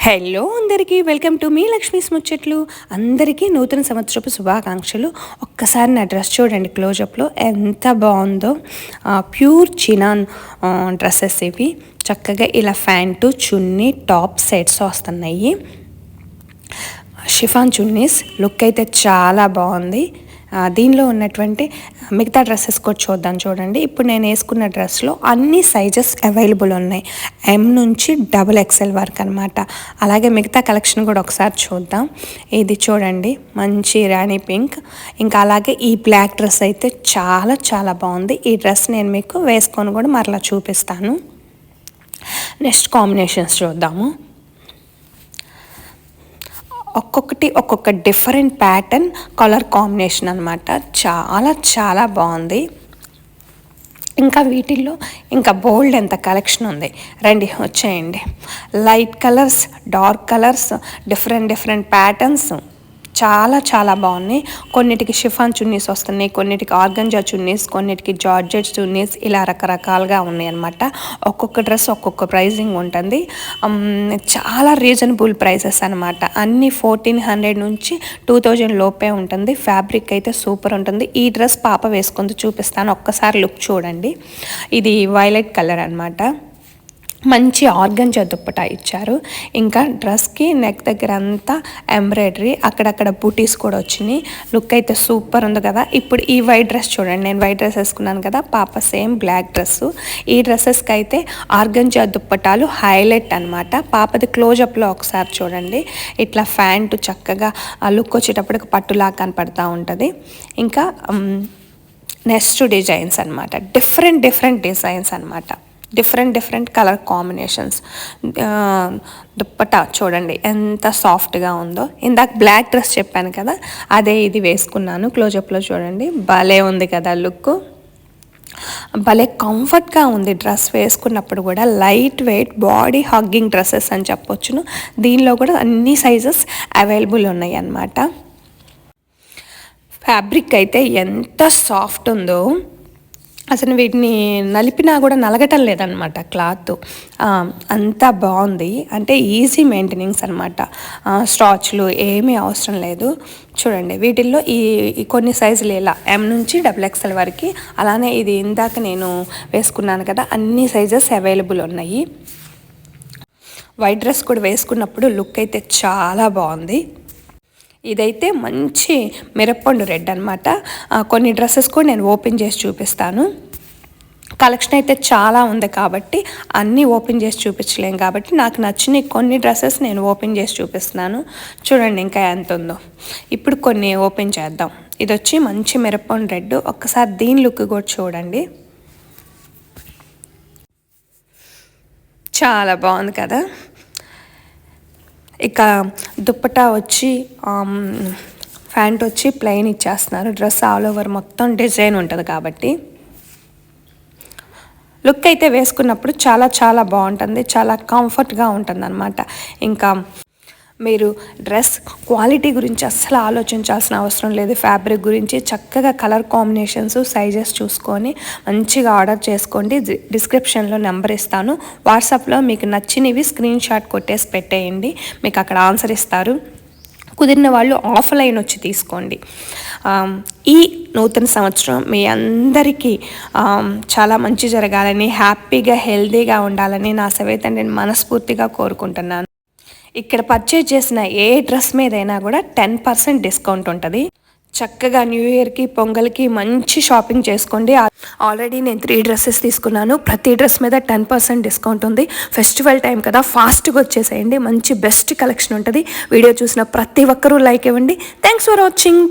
Hello అందరికీ welcome to me Lakshmi's ముచ్చట్లు. అందరికీ నూతన సంవత్సరపు శుభాకాంక్షలు. ఒక్కసారి నా డ్రెస్ చూడండి క్లోజప్లో ఎంత బాగుందో. ప్యూర్ చినాన్ డ్రెస్సెస్ ఇవి. చక్కగా ఇలా ప్యాంటు చున్నీ టాప్ సెట్స్ వస్తున్నాయి. షిఫాన్ చున్నీస్ లుక్ అయితే చాలా బాగుంది. దీనిలో ఉన్నటువంటి మిగతా డ్రెస్సెస్ కూడా చూద్దాం. చూడండి, ఇప్పుడు నేను వేసుకున్న డ్రెస్లో అన్ని సైజెస్ అవైలబుల్ ఉన్నాయి. ఎం నుంచి XXL వరకు అనమాట. అలాగే మిగతా కలెక్షన్ కూడా ఒకసారి చూద్దాం. ఇది చూడండి, మంచి రాణి పింక్. ఇంకా అలాగే ఈ బ్లాక్ డ్రెస్ అయితే చాలా చాలా బాగుంది. ఈ డ్రెస్ నేను మీకు వేసుకొని కూడా మరలా చూపిస్తాను. నెక్స్ట్ కాంబినేషన్స్ చూద్దాము. ఒక్కొక్క డిఫరెంట్ ప్యాటర్న్ కలర్ కాంబినేషన్ అనమాట. చాలా చాలా బాగుంది. ఇంకా వీటిల్లో ఇంకా బోల్డ్ ఎంత కలెక్షన్ ఉంది. రండి వచ్చేయండి. Light colours, dark colours, different patterns చాలా చాలా బాగున్నాయి. కొన్నిటికి షిఫాన్ చున్నీస్ వస్తున్నాయి, కొన్నిటికి ఆర్గంజా చున్నీస్, కొన్నిటికి జార్జెట్ చున్నీస్, ఇలా రకరకాలుగా ఉన్నాయి అనమాట. ఒక్కొక్క డ్రెస్ ఒక్కొక్క ప్రైజింగ్ ఉంటుంది. చాలా రీజనబుల్ ప్రైసెస్ అనమాట. అన్నీ 1400 నుంచి 2000 లోపే ఉంటుంది. ఫ్యాబ్రిక్ అయితే సూపర్ ఉంటుంది. ఈ డ్రెస్ పాప వేసుకుంది, చూపిస్తాను. ఒక్కసారి లుక్ చూడండి. ఇది వైలెట్ కలర్ అనమాట. మంచి ఆర్గంజా దుప్పటా ఇచ్చారు. ఇంకా డ్రెస్కి నెక్ దగ్గర అంతా ఎంబ్రాయిడరీ, అక్కడక్కడ బూటీస్ కూడా వచ్చినాయి. లుక్ అయితే సూపర్ ఉంది కదా. ఇప్పుడు ఈ వైట్ డ్రెస్ చూడండి. నేను వైట్ డ్రెస్ వేసుకున్నాను కదా, పాప సేమ్ బ్లాక్ డ్రెస్సు. ఈ డ్రెస్సెస్కి అయితే ఆర్గంజా దుప్పటాలు హైలైట్ అనమాట. పాపది క్లోజప్లో ఒకసారి చూడండి. ఇట్లా ఫ్యాంటు చక్కగా లుక్ వచ్చేటప్పటికి పట్టులా కనపడుతూ ఉంటుంది. ఇంకా నెక్స్ట్ డిజైన్స్ అనమాట. డిఫరెంట్ డిజైన్స్ అనమాట. Different colour combinations. దుప్పటా చూడండి ఎంత సాఫ్ట్గా ఉందో. ఇందాక బ్లాక్ డ్రెస్ చెప్పాను కదా, అదే ఇది వేసుకున్నాను. క్లోజప్లో చూడండి, భలే ఉంది కదా లుక్. భలే కంఫర్ట్గా ఉంది డ్రెస్ వేసుకున్నప్పుడు కూడా. Light weight body hugging dresses అని చెప్పొచ్చును. దీనిలో కూడా అన్ని సైజెస్ అవైలబుల్ ఉన్నాయి అన్నమాట. ఫ్యాబ్రిక్ అయితే ఎంత సాఫ్ట్ ఉందో, అసలు వీటిని నలిపినా కూడా నలగటం లేదనమాట. క్లాత్ అంతా బాగుంది. అంటే ఈజీ మెయింటెనెన్స్ అనమాట. స్టాచ్లు ఏమీ అవసరం లేదు. చూడండి, వీటిల్లో ఈ కొన్ని సైజులు ఇలా M నుంచి XXL వరకు. అలానే ఇది ఇందాక నేను వేసుకున్నాను కదా, అన్ని సైజెస్ అవైలబుల్ ఉన్నాయి. వైట్ డ్రెస్ కూడా వేసుకున్నప్పుడు లుక్ అయితే చాలా బాగుంది. ఇదైతే మంచి మిరప్పండు రెడ్ అనమాట. కొన్ని డ్రెస్సెస్ కూడా నేను ఓపెన్ చేసి చూపిస్తాను. కలెక్షన్ అయితే చాలా ఉంది కాబట్టి అన్నీ ఓపెన్ చేసి చూపించలేం కాబట్టి నాకు నచ్చిన కొన్ని డ్రెస్సెస్ నేను ఓపెన్ చేసి చూపిస్తున్నాను. చూడండి ఇంకా ఎంత ఉందో. ఇప్పుడు కొన్ని ఓపెన్ చేద్దాం. ఇది వచ్చి మంచి మిరప్పండు రెడ్. ఒక్కసారి దీని లుక్ కూడా చూడండి, చాలా బాగుంది కదా. ఇక దుప్పటా వచ్చి ప్యాంట్ వచ్చి ప్లెయిన్ ఇచ్చేస్తున్నారు. డ్రెస్ ఆల్ ఓవర్ మొత్తం డిజైన్ ఉంటుంది కాబట్టి లుక్ అయితే వేసుకున్నప్పుడు చాలా చాలా బాగుంటుంది. చాలా కంఫర్ట్గా ఉంటుంది అన్నమాట. ఇంకా మీరు డ్రెస్ క్వాలిటీ గురించి అస్సలు ఆలోచించాల్సిన అవసరం లేదు. ఫ్యాబ్రిక్ గురించి చక్కగా కలర్ కాంబినేషన్స్, సైజెస్ చూసుకొని మంచిగా ఆర్డర్ చేసుకోండి. డిస్క్రిప్షన్లో నెంబర్ ఇస్తాను. వాట్సాప్లో మీకు నచ్చినవి స్క్రీన్ షాట్ కొట్టేసి పెట్టేయండి, మీకు అక్కడ ఆన్సర్ ఇస్తారు. కుదిరిన వాళ్ళు ఆఫ్లైన్ వచ్చి తీసుకోండి. ఈ నూతన సంవత్సరం మీ అందరికీ చాలా మంచి జరగాలని, హ్యాపీగా హెల్తీగా ఉండాలని నా సవేత నేను మనస్ఫూర్తిగా కోరుకుంటున్నాను. ఇక్కడ పర్చేజ్ చేసిన ఏ డ్రెస్ మీదైనా కూడా 10% డిస్కౌంట్ ఉంటుంది. చక్కగా న్యూ ఇయర్కి, పొంగల్కి మంచి షాపింగ్ చేసుకోండి. ఆల్రెడీ నేను 3 డ్రెస్సెస్ తీసుకున్నాను. ప్రతి డ్రెస్ మీద 10% డిస్కౌంట్ ఉంది. ఫెస్టివల్ టైం కదా, ఫాస్ట్గా వచ్చేసేయండి. మంచి బెస్ట్ కలెక్షన్ ఉంటుంది. వీడియో చూసిన ప్రతి ఒక్కరూ లైక్ ఇవ్వండి. Thanks for watching.